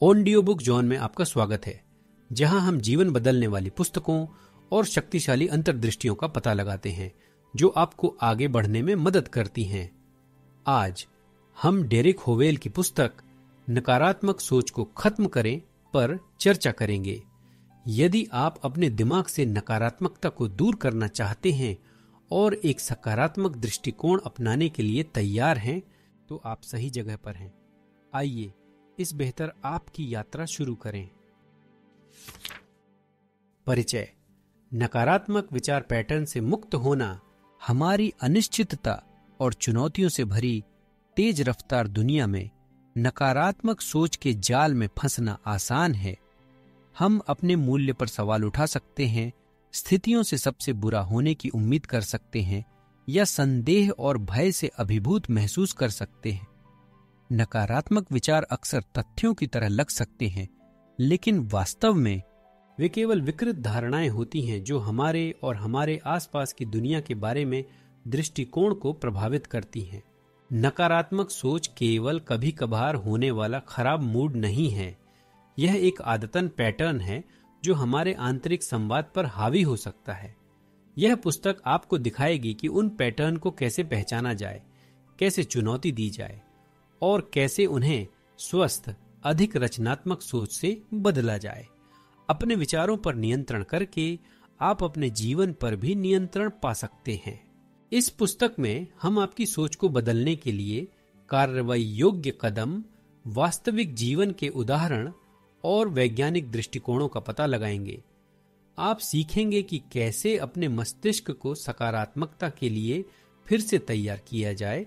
Audio book John में आपका स्वागत है, जहां हम जीवन बदलने वाली पुस्तकों और शक्तिशाली अंतर्दृष्टियों का पता लगाते हैं जो आपको आगे बढ़ने में मदद करती हैं। आज हम डेरिक होवेल की पुस्तक नकारात्मक सोच को खत्म करें पर चर्चा करेंगे। यदि आप अपने दिमाग से नकारात्मकता को दूर करना चाहते हैं और एक सकारात्मक दृष्टिकोण अपनाने के लिए तैयार हैं, तो आप सही जगह पर हैं। आइए इस बेहतर आपकी यात्रा शुरू करें। परिचय। नकारात्मक विचार पैटर्न से मुक्त होना हमारी अनिश्चितता और चुनौतियों से भरी तेज रफ्तार दुनिया में नकारात्मक सोच के जाल में फंसना आसान है। हम अपने मूल्य पर सवाल उठा सकते हैं, स्थितियों से सबसे बुरा होने की उम्मीद कर सकते हैं या संदेह और भय से अभिभूत महसूस कर सकते हैं। नकारात्मक विचार अक्सर तथ्यों की तरह लग सकते हैं, लेकिन वास्तव में वे केवल विकृत धारणाएं होती हैं जो हमारे और हमारे आसपास की दुनिया के बारे में दृष्टिकोण को प्रभावित करती हैं। नकारात्मक सोच केवल कभी कभार होने वाला खराब मूड नहीं है। यह एक आदतन पैटर्न है जो हमारे आंतरिक संवाद पर हावी हो सकता है। यह पुस्तक आपको दिखाएगी कि उन पैटर्न को कैसे पहचाना जाए, कैसे चुनौती दी जाए और कैसे उन्हें स्वस्थ, अधिक रचनात्मक सोच से बदला जाए। अपने विचारों पर नियंत्रण करके आप अपने जीवन पर भी नियंत्रण पा सकते हैं। इस पुस्तक में हम आपकी सोच को बदलने के लिए कार्रवाई योग्य कदम, वास्तविक जीवन के उदाहरण और वैज्ञानिक दृष्टिकोणों का पता लगाएंगे। आप सीखेंगे कि कैसे अपने मस्तिष्क को सकारात्मकता के लिए फिर से तैयार किया जाए,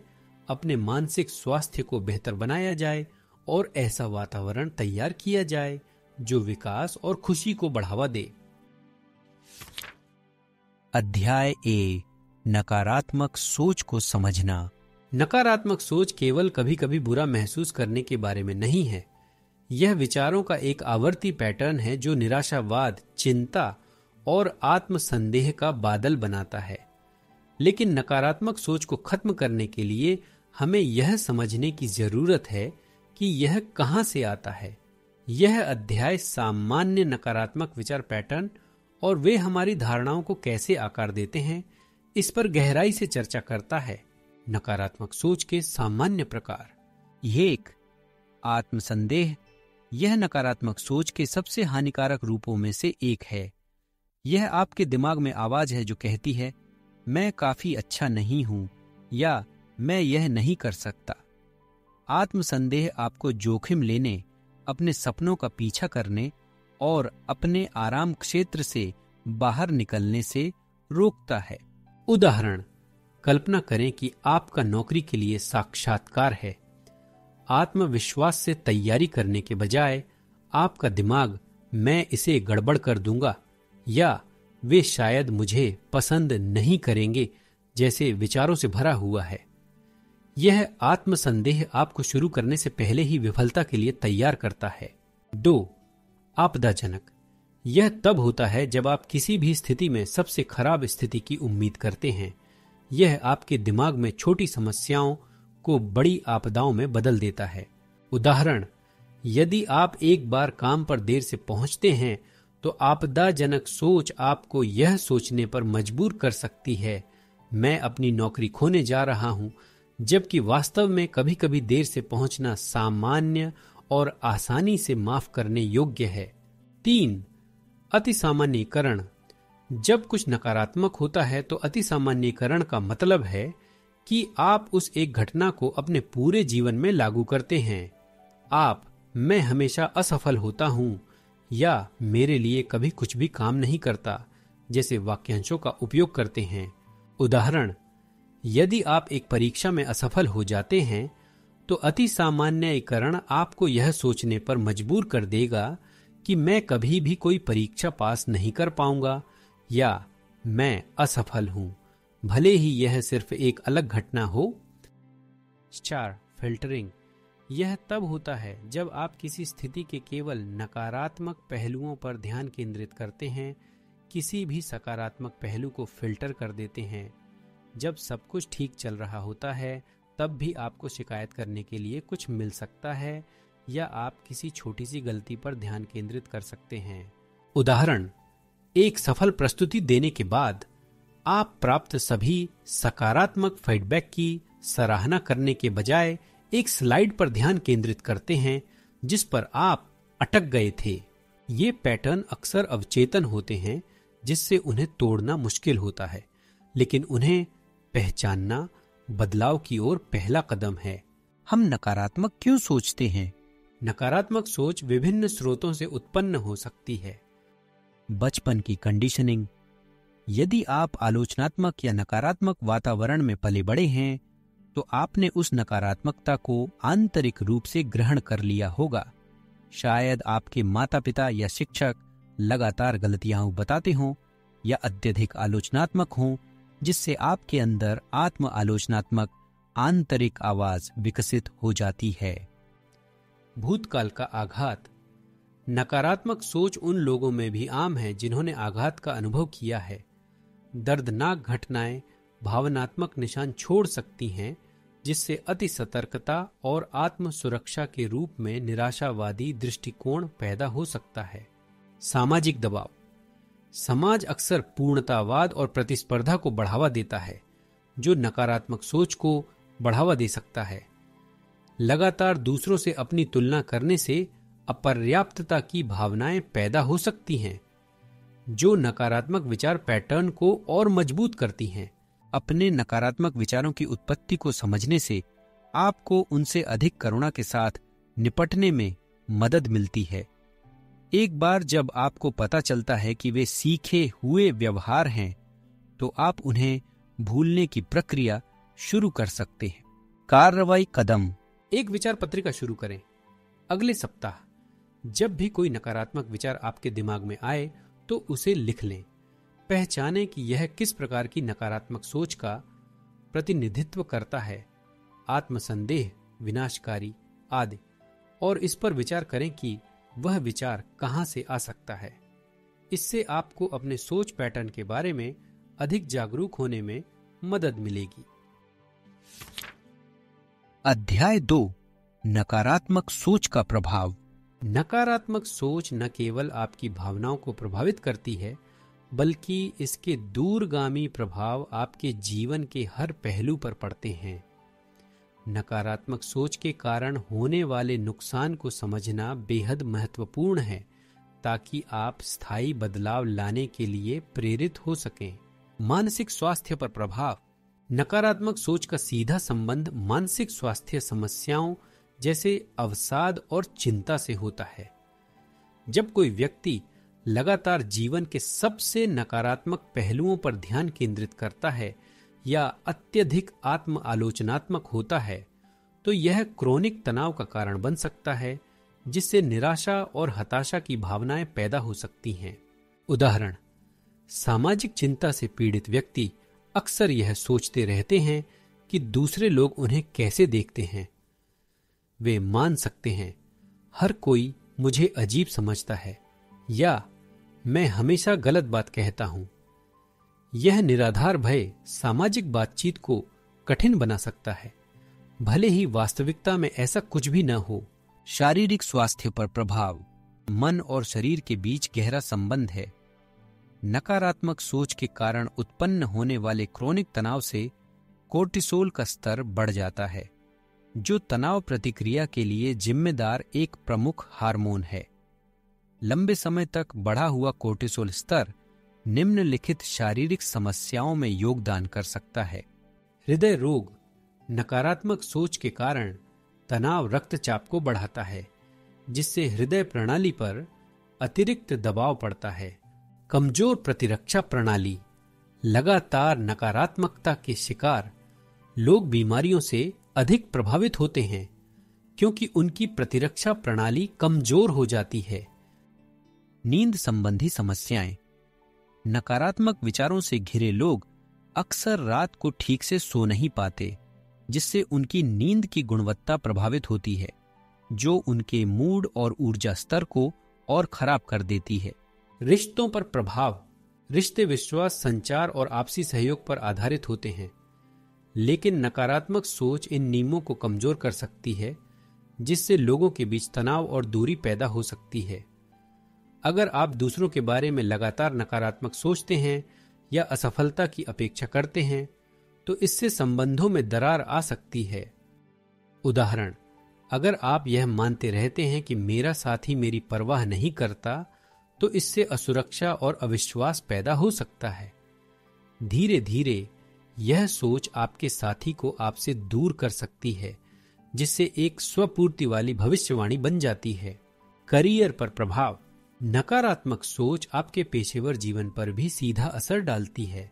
अपने मानसिक स्वास्थ्य को बेहतर बनाया जाए और ऐसा वातावरण तैयार किया जाए जो विकास और खुशी को बढ़ावा दे। अध्याय ए, नकारात्मक सोच को समझना। नकारात्मक सोच केवल कभी कभी बुरा महसूस करने के बारे में नहीं है। यह विचारों का एक आवर्ती पैटर्न है जो निराशावाद, चिंता और आत्मसंदेह का बादल बनाता है। लेकिन नकारात्मक सोच को खत्म करने के लिए हमें यह समझने की जरूरत है कि यह कहां से आता है। यह अध्याय सामान्य नकारात्मक विचार पैटर्न और वे हमारी धारणाओं को कैसे आकार देते हैं, इस पर गहराई से चर्चा करता है। नकारात्मक सोच के सामान्य प्रकार। एक, आत्मसंदेह। यह नकारात्मक सोच के सबसे हानिकारक रूपों में से एक है। यह आपके दिमाग में आवाज है जो कहती है, मैं काफी अच्छा नहीं हूं या मैं यह नहीं कर सकता। आत्मसंदेह आपको जोखिम लेने, अपने सपनों का पीछा करने और अपने आराम क्षेत्र से बाहर निकलने से रोकता है। उदाहरण, कल्पना करें कि आपका नौकरी के लिए साक्षात्कार है। आत्मविश्वास से तैयारी करने के बजाय आपका दिमाग मैं इसे गड़बड़ कर दूंगा या वे शायद मुझे पसंद नहीं करेंगे जैसे विचारों से भरा हुआ है। यह आत्मसंदेह आपको शुरू करने से पहले ही विफलता के लिए तैयार करता है। 2, आपदाजनक। यह तब होता है जब आप किसी भी स्थिति में सबसे खराब स्थिति की उम्मीद करते हैं। यह आपके दिमाग में छोटी समस्याओं को बड़ी आपदाओं में बदल देता है। उदाहरण, यदि आप एक बार काम पर देर से पहुंचते हैं तो आपदाजनक सोच आपको यह सोचने पर मजबूर कर सकती है, मैं अपनी नौकरी खोने जा रहा हूं, जबकि वास्तव में कभी कभी देर से पहुंचना सामान्य और आसानी से माफ करने योग्य है। 3, अतिसामान्यीकरण। जब कुछ नकारात्मक होता है तो अतिसामान्यीकरण का मतलब है कि आप उस एक घटना को अपने पूरे जीवन में लागू करते हैं। आप मैं हमेशा असफल होता हूं या मेरे लिए कभी कुछ भी काम नहीं करता जैसे वाक्यांशों का उपयोग करते हैं। उदाहरण, यदि आप एक परीक्षा में असफल हो जाते हैं तो अति सामान्यीकरण आपको यह सोचने पर मजबूर कर देगा कि मैं कभी भी कोई परीक्षा पास नहीं कर पाऊंगा या मैं असफल हूं, भले ही यह सिर्फ एक अलग घटना हो। 4, फिल्टरिंग। यह तब होता है जब आप किसी स्थिति के केवल नकारात्मक पहलुओं पर ध्यान केंद्रित करते हैं, किसी भी सकारात्मक पहलू को फिल्टर कर देते हैं। जब सब कुछ ठीक चल रहा होता है तब भी आपको शिकायत करने के लिए कुछ मिल सकता है या आप किसी छोटी सी गलती पर ध्यान केंद्रित कर सकते हैं। उदाहरण, एक सफल प्रस्तुति देने के बाद आप प्राप्त सभी सकारात्मक फीडबैक की सराहना करने के बजाय एक स्लाइड पर ध्यान केंद्रित करते हैं जिस पर आप अटक गए थे। ये पैटर्न अक्सर अवचेतन होते हैं जिससे उन्हें तोड़ना मुश्किल होता है, लेकिन उन्हें पहचानना बदलाव की ओर पहला कदम है। हम नकारात्मक क्यों सोचते हैं? नकारात्मक सोच विभिन्न स्रोतों से उत्पन्न हो सकती है। बचपन की कंडीशनिंग। यदि आप आलोचनात्मक या नकारात्मक वातावरण में पले बड़े हैं तो आपने उस नकारात्मकता को आंतरिक रूप से ग्रहण कर लिया होगा। शायद आपके माता पिता या शिक्षक लगातार गलतियां बताते हों या अत्यधिक आलोचनात्मक हों, जिससे आपके अंदर आत्म आलोचनात्मक आंतरिक आवाज विकसित हो जाती है। भूतकाल का आघात। नकारात्मक सोच उन लोगों में भी आम है जिन्होंने आघात का अनुभव किया है। दर्दनाक घटनाएं भावनात्मक निशान छोड़ सकती हैं, जिससे अति सतर्कता और आत्म सुरक्षा के रूप में निराशावादी दृष्टिकोण पैदा हो सकता है। सामाजिक दबाव। समाज अक्सर पूर्णतावाद और प्रतिस्पर्धा को बढ़ावा देता है, जो नकारात्मक सोच को बढ़ावा दे सकता है। लगातार दूसरों से अपनी तुलना करने से अपर्याप्तता की भावनाएं पैदा हो सकती हैं, जो नकारात्मक विचार पैटर्न को और मजबूत करती हैं। अपने नकारात्मक विचारों की उत्पत्ति को समझने से आपको उनसे अधिक करुणा के साथ निपटने में मदद मिलती है। एक बार जब आपको पता चलता है कि वे सीखे हुए व्यवहार हैं, तो आप उन्हें भूलने की प्रक्रिया शुरू कर सकते हैं। कार्रवाई कदम। एक विचार पत्रिका शुरू करें। अगले सप्ताह जब भी कोई नकारात्मक विचार आपके दिमाग में आए तो उसे लिख लें। पहचानें कि यह किस प्रकार की नकारात्मक सोच का प्रतिनिधित्व करता है, आत्मसंदेह, विनाशकारी आदि, और इस पर विचार करें कि वह विचार कहां से आ सकता है। इससे आपको अपने सोच पैटर्न के बारे में अधिक जागरूक होने में मदद मिलेगी। अध्याय 2, नकारात्मक सोच का प्रभाव। नकारात्मक सोच न केवल आपकी भावनाओं को प्रभावित करती है, बल्कि इसके दूरगामी प्रभाव आपके जीवन के हर पहलू पर पड़ते हैं। नकारात्मक सोच के कारण होने वाले नुकसान को समझना बेहद महत्वपूर्ण है, ताकि आप स्थायी बदलाव लाने के लिए प्रेरित हो सकें। मानसिक स्वास्थ्य पर प्रभाव। नकारात्मक सोच का सीधा संबंध मानसिक स्वास्थ्य समस्याओं जैसे अवसाद और चिंता से होता है। जब कोई व्यक्ति लगातार जीवन के सबसे नकारात्मक पहलुओं पर ध्यान केंद्रित करता है या अत्यधिक आत्म आलोचनात्मक होता है, तो यह क्रोनिक तनाव का कारण बन सकता है, जिससे निराशा और हताशा की भावनाएं पैदा हो सकती हैं। उदाहरण, सामाजिक चिंता से पीड़ित व्यक्ति अक्सर यह सोचते रहते हैं कि दूसरे लोग उन्हें कैसे देखते हैं। वे मान सकते हैं, हर कोई मुझे अजीब समझता है, या मैं हमेशा गलत बात कहता हूं। यह निराधार भय सामाजिक बातचीत को कठिन बना सकता है, भले ही वास्तविकता में ऐसा कुछ भी न हो। शारीरिक स्वास्थ्य पर प्रभाव। मन और शरीर के बीच गहरा संबंध है। नकारात्मक सोच के कारण उत्पन्न होने वाले क्रोनिक तनाव से कोर्टिसोल का स्तर बढ़ जाता है, जो तनाव प्रतिक्रिया के लिए जिम्मेदार एक प्रमुख हार्मोन है। लंबे समय तक बढ़ा हुआ कोर्टिसोल स्तर निम्नलिखित शारीरिक समस्याओं में योगदान कर सकता है। हृदय रोग। नकारात्मक सोच के कारण तनाव रक्तचाप को बढ़ाता है, जिससे हृदय प्रणाली पर अतिरिक्त दबाव पड़ता है। कमजोर प्रतिरक्षा प्रणाली। लगातार नकारात्मकता के शिकार लोग बीमारियों से अधिक प्रभावित होते हैं, क्योंकि उनकी प्रतिरक्षा प्रणाली कमजोर हो जाती है। नींद संबंधी समस्याएं। नकारात्मक विचारों से घिरे लोग अक्सर रात को ठीक से सो नहीं पाते, जिससे उनकी नींद की गुणवत्ता प्रभावित होती है, जो उनके मूड और ऊर्जा स्तर को और खराब कर देती है। रिश्तों पर प्रभाव। रिश्ते विश्वास, संचार और आपसी सहयोग पर आधारित होते हैं, लेकिन नकारात्मक सोच इन नियमों को कमजोर कर सकती है, जिससे लोगों के बीच तनाव और दूरी पैदा हो सकती है। अगर आप दूसरों के बारे में लगातार नकारात्मक सोचते हैं या असफलता की अपेक्षा करते हैं तो इससे संबंधों में दरार आ सकती है। उदाहरण, अगर आप यह मानते रहते हैं कि मेरा साथी मेरी परवाह नहीं करता तो इससे असुरक्षा और अविश्वास पैदा हो सकता है। धीरे धीरे यह सोच आपके साथी को आपसे दूर कर सकती है, जिससे एक स्वपूर्ति वाली भविष्यवाणी बन जाती है। करियर पर प्रभाव। नकारात्मक सोच आपके पेशेवर जीवन पर भी सीधा असर डालती है।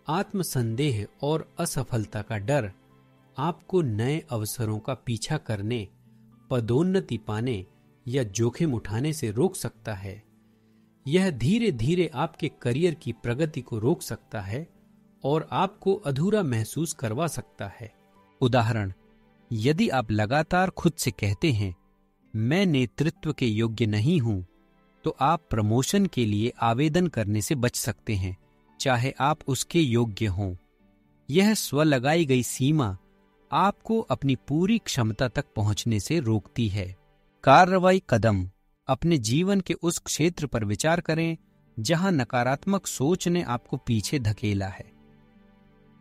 आत्मसंदेह और असफलता का डर आपको नए अवसरों का पीछा करने, पदोन्नति पाने या जोखिम उठाने से रोक सकता है। यह धीरे धीरे आपके करियर की प्रगति को रोक सकता है और आपको अधूरा महसूस करवा सकता है। उदाहरण, यदि आप लगातार खुद से कहते हैं मैं नेतृत्व के योग्य नहीं हूं, तो आप प्रमोशन के लिए आवेदन करने से बच सकते हैं, चाहे आप उसके योग्य हों। यह स्व लगाई गई सीमा आपको अपनी पूरी क्षमता तक पहुंचने से रोकती है। कार्रवाई कदम। अपने जीवन के उस क्षेत्र पर विचार करें जहां नकारात्मक सोच ने आपको पीछे धकेला है।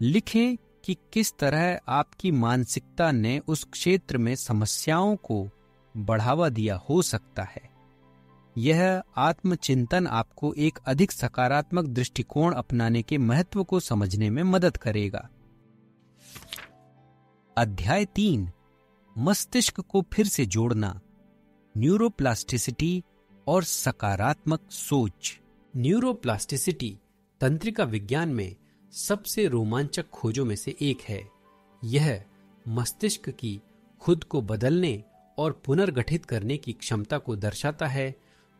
लिखें कि किस तरह आपकी मानसिकता ने उस क्षेत्र में समस्याओं को बढ़ावा दिया हो सकता है। यह आत्मचिंतन आपको एक अधिक सकारात्मक दृष्टिकोण अपनाने के महत्व को समझने में मदद करेगा। अध्याय 3, मस्तिष्क को फिर से जोड़ना, न्यूरोप्लास्टिसिटी और सकारात्मक सोच। न्यूरोप्लास्टिसिटी तंत्रिका विज्ञान में सबसे रोमांचक खोजों में से एक है। यह मस्तिष्क की खुद को बदलने और पुनर्गठित करने की क्षमता को दर्शाता है,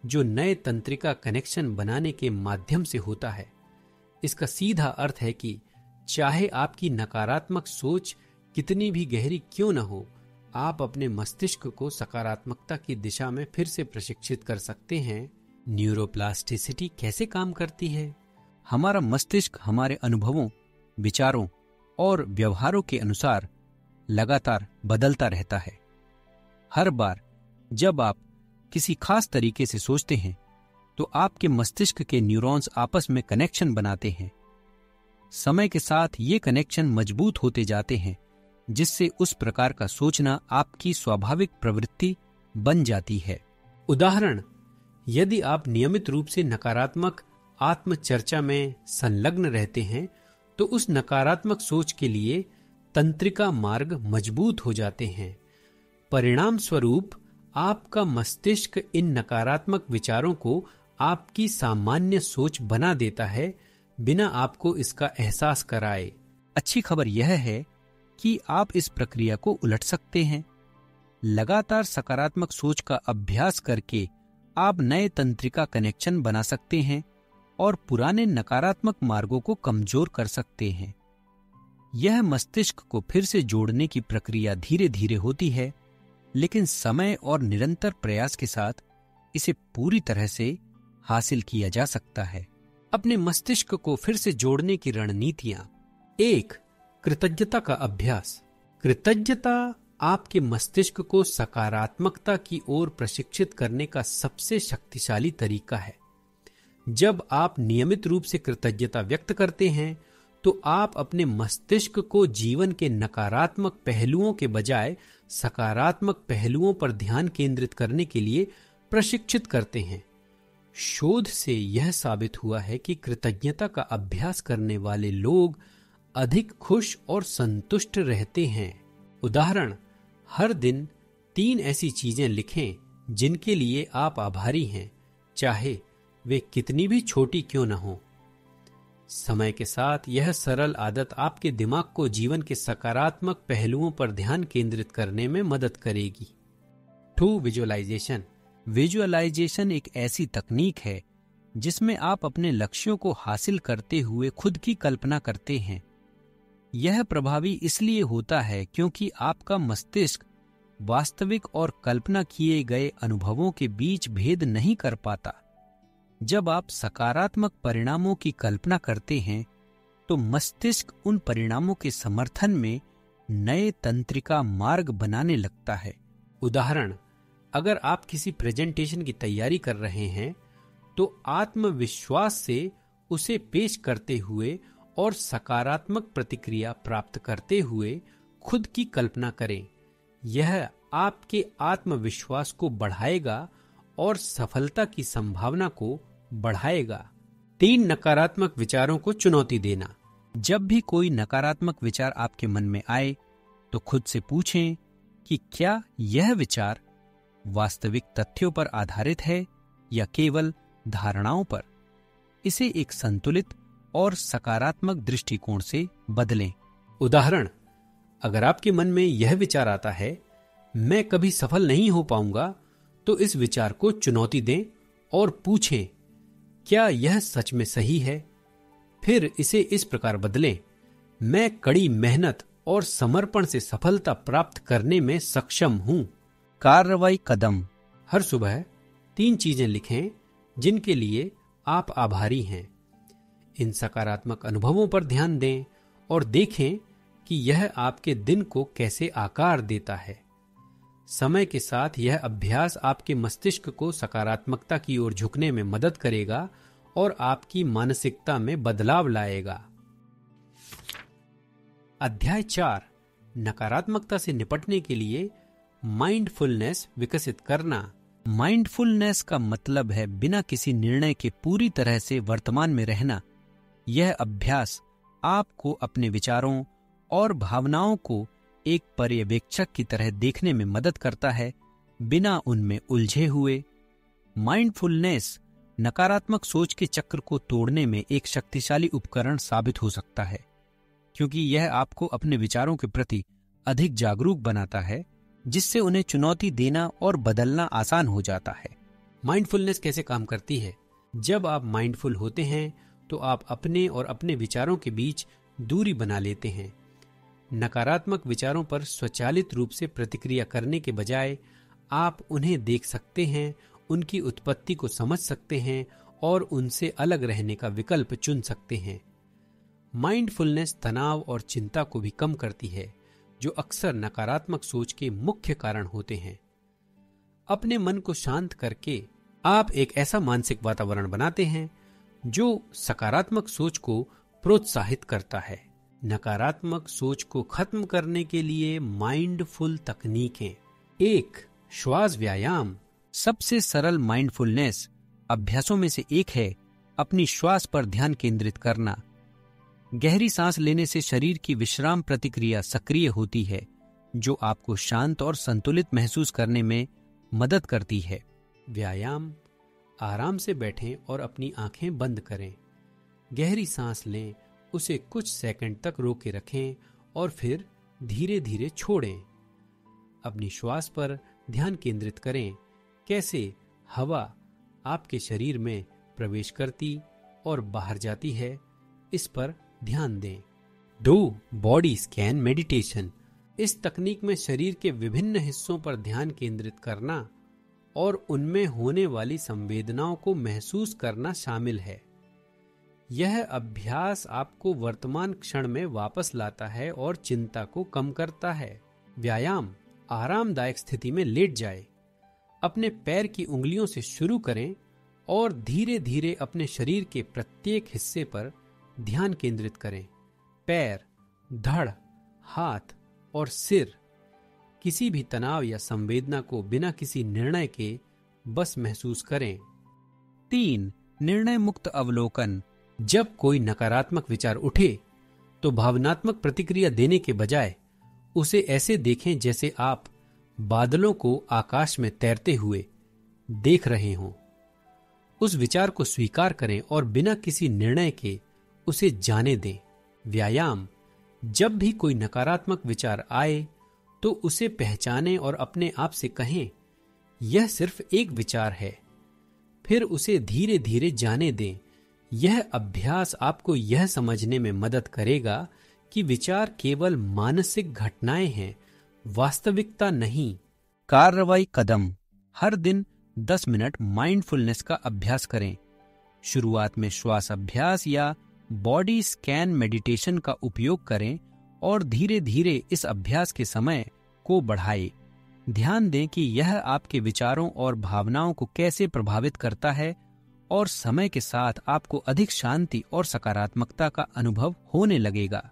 जो नए तंत्रिका कनेक्शन बनाने के माध्यम से होता है। इसका सीधा अर्थ है कि चाहे आपकी नकारात्मक सोच कितनी भी गहरी क्यों न हो, आप अपने मस्तिष्क को सकारात्मकता की दिशा में फिर से प्रशिक्षित कर सकते हैं। न्यूरोप्लास्टिसिटी कैसे काम करती है? हमारा मस्तिष्क हमारे अनुभवों, विचारों और व्यवहारों के अनुसार लगातार बदलता रहता है। हर बार जब आप किसी खास तरीके से सोचते हैं तो आपके मस्तिष्क के न्यूरॉन्स आपस में कनेक्शन बनाते हैं। समय के साथ ये कनेक्शन मजबूत होते जाते हैं, जिससे उस प्रकार का सोचना आपकी स्वाभाविक प्रवृत्ति बन जाती है। उदाहरण, यदि आप नियमित रूप से नकारात्मक आत्मचर्चा में संलग्न रहते हैं तो उस नकारात्मक सोच के लिए तंत्रिका मार्ग मजबूत हो जाते हैं। परिणाम स्वरूप आपका मस्तिष्क इन नकारात्मक विचारों को आपकी सामान्य सोच बना देता है, बिना आपको इसका एहसास कराए। अच्छी खबर यह है कि आप इस प्रक्रिया को उलट सकते हैं। लगातार सकारात्मक सोच का अभ्यास करके आप नए तंत्रिका कनेक्शन बना सकते हैं और पुराने नकारात्मक मार्गों को कमजोर कर सकते हैं। यह मस्तिष्क को फिर से जोड़ने की प्रक्रिया धीरे धीरे होती है, लेकिन समय और निरंतर प्रयास के साथ इसे पूरी तरह से हासिल किया जा सकता है। अपने मस्तिष्क को फिर से जोड़ने की रणनीतियां। 1. कृतज्ञता का अभ्यास। कृतज्ञता आपके मस्तिष्क को सकारात्मकता की ओर प्रशिक्षित करने का सबसे शक्तिशाली तरीका है। जब आप नियमित रूप से कृतज्ञता व्यक्त करते हैं तो आप अपने मस्तिष्क को जीवन के नकारात्मक पहलुओं के बजाय सकारात्मक पहलुओं पर ध्यान केंद्रित करने के लिए प्रशिक्षित करते हैं। शोध से यह साबित हुआ है कि कृतज्ञता का अभ्यास करने वाले लोग अधिक खुश और संतुष्ट रहते हैं। उदाहरण, हर दिन 3 ऐसी चीजें लिखें जिनके लिए आप आभारी हैं, चाहे वे कितनी भी छोटी क्यों न हो। समय के साथ यह सरल आदत आपके दिमाग को जीवन के सकारात्मक पहलुओं पर ध्यान केंद्रित करने में मदद करेगी। 2. विजुअलाइजेशन। विजुअलाइजेशन एक ऐसी तकनीक है जिसमें आप अपने लक्ष्यों को हासिल करते हुए खुद की कल्पना करते हैं। यह प्रभावी इसलिए होता है क्योंकि आपका मस्तिष्क वास्तविक और कल्पना किए गए अनुभवों के बीच भेद नहीं कर पाता। जब आप सकारात्मक परिणामों की कल्पना करते हैं तो मस्तिष्क उन परिणामों के समर्थन में नए तंत्रिका मार्ग बनाने लगता है उदाहरण, अगर आप किसी प्रेजेंटेशन की तैयारी कर रहे हैं तो आत्मविश्वास से उसे पेश करते हुए और सकारात्मक प्रतिक्रिया प्राप्त करते हुए खुद की कल्पना करें। यह आपके आत्मविश्वास को बढ़ाएगा और सफलता की संभावना को बढ़ाएगा। 3 नकारात्मक विचारों को चुनौती देना। जब भी कोई नकारात्मक विचार आपके मन में आए तो खुद से पूछें कि क्या यह विचार वास्तविक तथ्यों पर आधारित है या केवल धारणाओं पर। इसे एक संतुलित और सकारात्मक दृष्टिकोण से बदलें। उदाहरण, अगर आपके मन में यह विचार आता है, मैं कभी सफल नहीं हो पाऊंगा, तो इस विचार को चुनौती दें और पूछें, क्या यह सच में सही है? फिर इसे इस प्रकार बदलें, मैं कड़ी मेहनत और समर्पण से सफलता प्राप्त करने में सक्षम हूं। कार्रवाई कदम। हर सुबह 3 चीजें लिखें जिनके लिए आप आभारी हैं। इन सकारात्मक अनुभवों पर ध्यान दें और देखें कि यह आपके दिन को कैसे आकार देता है। समय के साथ यह अभ्यास आपके मस्तिष्क को सकारात्मकता की ओर झुकने में मदद करेगा और आपकी मानसिकता में बदलाव लाएगा। अध्याय 4, नकारात्मकता से निपटने के लिए माइंडफुलनेस विकसित करना। माइंडफुलनेस का मतलब है बिना किसी निर्णय के पूरी तरह से वर्तमान में रहना। यह अभ्यास आपको अपने विचारों और भावनाओं को एक पर्यवेक्षक की तरह देखने में मदद करता है, बिना उनमें उलझे हुए। माइंडफुलनेस नकारात्मक सोच के चक्र को तोड़ने में एक शक्तिशाली उपकरण साबित हो सकता है, क्योंकि यह आपको अपने विचारों के प्रति अधिक जागरूक बनाता है, जिससे उन्हें चुनौती देना और बदलना आसान हो जाता है। माइंडफुलनेस कैसे काम करती है? जब आप माइंडफुल होते हैं तो आप अपने और अपने विचारों के बीच दूरी बना लेते हैं। नकारात्मक विचारों पर स्वचालित रूप से प्रतिक्रिया करने के बजाय आप उन्हें देख सकते हैं, उनकी उत्पत्ति को समझ सकते हैं और उनसे अलग रहने का विकल्प चुन सकते हैं। माइंडफुलनेस तनाव और चिंता को भी कम करती है, जो अक्सर नकारात्मक सोच के मुख्य कारण होते हैं। अपने मन को शांत करके आप एक ऐसा मानसिक वातावरण बनाते हैं जो सकारात्मक सोच को प्रोत्साहित करता है। नकारात्मक सोच को खत्म करने के लिए माइंडफुल तकनीकें। 1. श्वास व्यायाम। सबसे सरल माइंडफुलनेस अभ्यासों में से एक है अपनी श्वास पर ध्यान केंद्रित करना। गहरी सांस लेने से शरीर की विश्राम प्रतिक्रिया सक्रिय होती है, जो आपको शांत और संतुलित महसूस करने में मदद करती है। व्यायाम। आराम से बैठें और अपनी आंखें बंद करें। गहरी सांस लें, उसे कुछ सेकंड तक रोके रखें और फिर धीरे धीरे छोड़ें। अपनी श्वास पर ध्यान केंद्रित करें, कैसे हवा आपके शरीर में प्रवेश करती और बाहर जाती है, इस पर ध्यान दें। 2. Body scan meditation. इस तकनीक में शरीर के विभिन्न हिस्सों पर ध्यान केंद्रित करना और उनमें होने वाली संवेदनाओं को महसूस करना शामिल है। यह अभ्यास आपको वर्तमान क्षण में वापस लाता है और चिंता को कम करता है। व्यायाम। आरामदायक स्थिति में लेट जाए। अपने पैर की उंगलियों से शुरू करें और धीरे धीरे अपने शरीर के प्रत्येक हिस्से पर ध्यान केंद्रित करें। पैर, धड़, हाथ और सिर। किसी भी तनाव या संवेदना को बिना किसी निर्णय के बस महसूस करें। 3. निर्णय मुक्त अवलोकन। जब कोई नकारात्मक विचार उठे तो भावनात्मक प्रतिक्रिया देने के बजाय उसे ऐसे देखें जैसे आप बादलों को आकाश में तैरते हुए देख रहे हों। उस विचार को स्वीकार करें और बिना किसी निर्णय के उसे जाने दें। व्यायाम। जब भी कोई नकारात्मक विचार आए तो उसे पहचानें और अपने आप से कहें, यह सिर्फ एक विचार है। फिर उसे धीरे धीरे जाने दें। यह अभ्यास आपको यह समझने में मदद करेगा कि विचार केवल मानसिक घटनाएं हैं, वास्तविकता नहीं। कार्रवाई कदम। हर दिन 10 मिनट माइंडफुलनेस का अभ्यास करें। शुरुआत में श्वास अभ्यास या बॉडी स्कैन मेडिटेशन का उपयोग करें और धीरे धीरे इस अभ्यास के समय को बढ़ाएं। ध्यान दें कि यह आपके विचारों और भावनाओं को कैसे प्रभावित करता है और समय के साथ आपको अधिक शांति और सकारात्मकता का अनुभव होने लगेगा।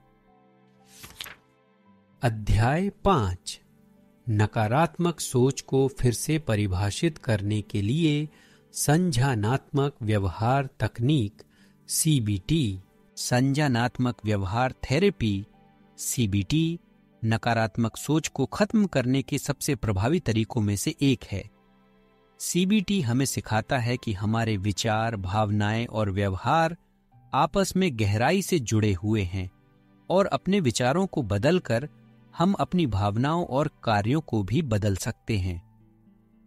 अध्याय 5 नकारात्मक सोच को फिर से परिभाषित करने के लिए संज्ञानात्मक व्यवहार तकनीक CBT। संज्ञानात्मक व्यवहार थेरेपी CBT नकारात्मक सोच को खत्म करने के सबसे प्रभावी तरीकों में से एक है। CBT हमें सिखाता है कि हमारे विचार, भावनाएं और व्यवहार आपस में गहराई से जुड़े हुए हैं और अपने विचारों को बदलकर हम अपनी भावनाओं और कार्यों को भी बदल सकते हैं।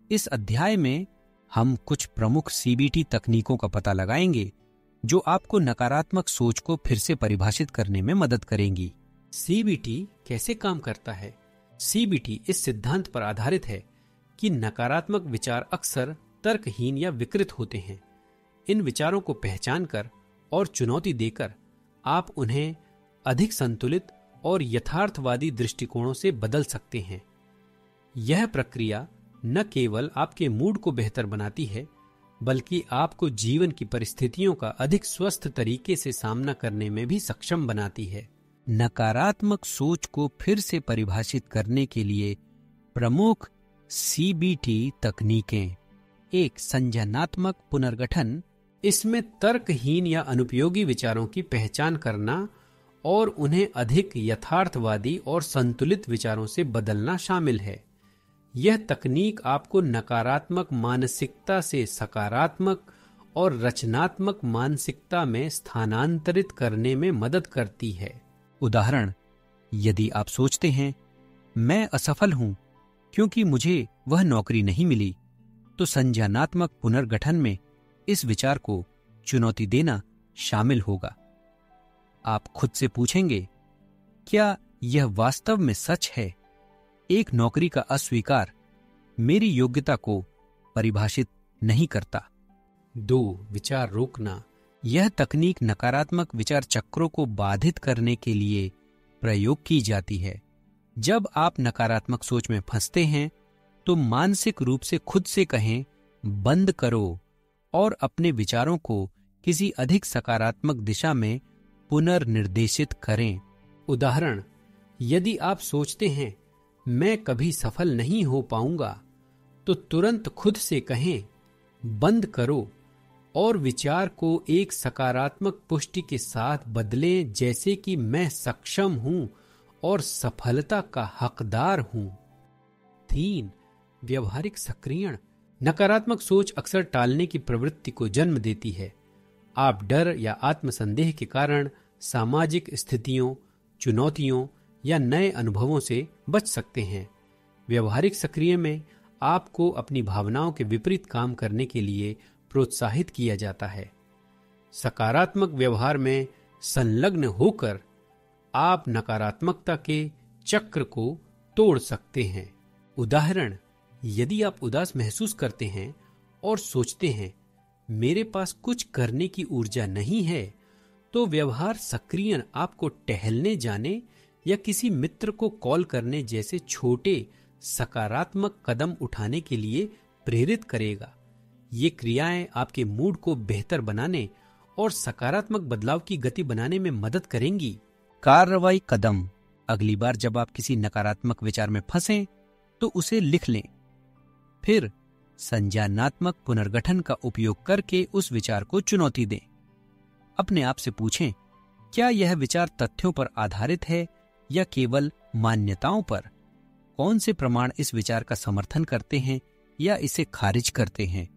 इस अध्याय में हम कुछ प्रमुख CBT तकनीकों का पता लगाएंगे जो आपको नकारात्मक सोच को फिर से परिभाषित करने में मदद करेंगी। CBT कैसे काम करता है? CBT इस सिद्धांत पर आधारित है कि नकारात्मक विचार अक्सर तर्कहीन या विकृत होते हैं। इन विचारों को पहचान कर और चुनौती देकर आप उन्हें अधिक संतुलित और यथार्थवादी दृष्टिकोणों से बदल सकते हैं। यह प्रक्रिया न केवल आपके मूड को बेहतर बनाती है, बल्कि आपको जीवन की परिस्थितियों का अधिक स्वस्थ तरीके से सामना करने में भी सक्षम बनाती है। नकारात्मक सोच को फिर से परिभाषित करने के लिए प्रमुख CBT तकनीकें। 1. संज्ञानात्मक पुनर्गठन। इसमें तर्कहीन या अनुपयोगी विचारों की पहचान करना और उन्हें अधिक यथार्थवादी और संतुलित विचारों से बदलना शामिल है। यह तकनीक आपको नकारात्मक मानसिकता से सकारात्मक और रचनात्मक मानसिकता में स्थानांतरित करने में मदद करती है। उदाहरण, यदि आप सोचते हैं मैं असफल हूं क्योंकि मुझे वह नौकरी नहीं मिली, तो संज्ञानात्मक पुनर्गठन में इस विचार को चुनौती देना शामिल होगा। आप खुद से पूछेंगे, क्या यह वास्तव में सच है? एक नौकरी का अस्वीकार मेरी योग्यता को परिभाषित नहीं करता। 2. विचार रोकना। यह तकनीक नकारात्मक विचार चक्रों को बाधित करने के लिए प्रयोग की जाती है। जब आप नकारात्मक सोच में फंसते हैं तो मानसिक रूप से खुद से कहें, बंद करो, और अपने विचारों को किसी अधिक सकारात्मक दिशा में पुनर्निर्देशित करें। उदाहरण, यदि आप सोचते हैं मैं कभी सफल नहीं हो पाऊंगा, तो तुरंत खुद से कहें, बंद करो, और विचार को एक सकारात्मक पुष्टि के साथ बदलें, जैसे कि मैं सक्षम हूं और सफलता का हकदार हूं। 3. व्यवहारिक सक्रियण। नकारात्मक अक्सर अक्सर टालने की प्रवृत्ति को जन्म देती है। आप डर या आत्मसंदेह के कारण सामाजिक स्थितियों, चुनौतियों या नए अनुभवों से बच सकते हैं। व्यवहारिक सक्रिय में आपको अपनी भावनाओं के विपरीत काम करने के लिए प्रोत्साहित किया जाता है। सकारात्मक व्यवहार में संलग्न होकर आप नकारात्मकता के चक्र को तोड़ सकते हैं। उदाहरण, यदि आप उदास महसूस करते हैं और सोचते हैं मेरे पास कुछ करने की ऊर्जा नहीं है, तो व्यवहार सक्रियण आपको टहलने जाने या किसी मित्र को कॉल करने जैसे छोटे सकारात्मक कदम उठाने के लिए प्रेरित करेगा। ये क्रियाएं आपके मूड को बेहतर बनाने और सकारात्मक बदलाव की गति बनाने में मदद करेंगी। कार्रवाई कदम। अगली बार जब आप किसी नकारात्मक विचार में फंसें तो उसे लिख लें। फिर संज्ञानात्मक पुनर्गठन का उपयोग करके उस विचार को चुनौती दें। अपने आप से पूछें, क्या यह विचार तथ्यों पर आधारित है या केवल मान्यताओं पर? कौन से प्रमाण इस विचार का समर्थन करते हैं या इसे खारिज करते हैं?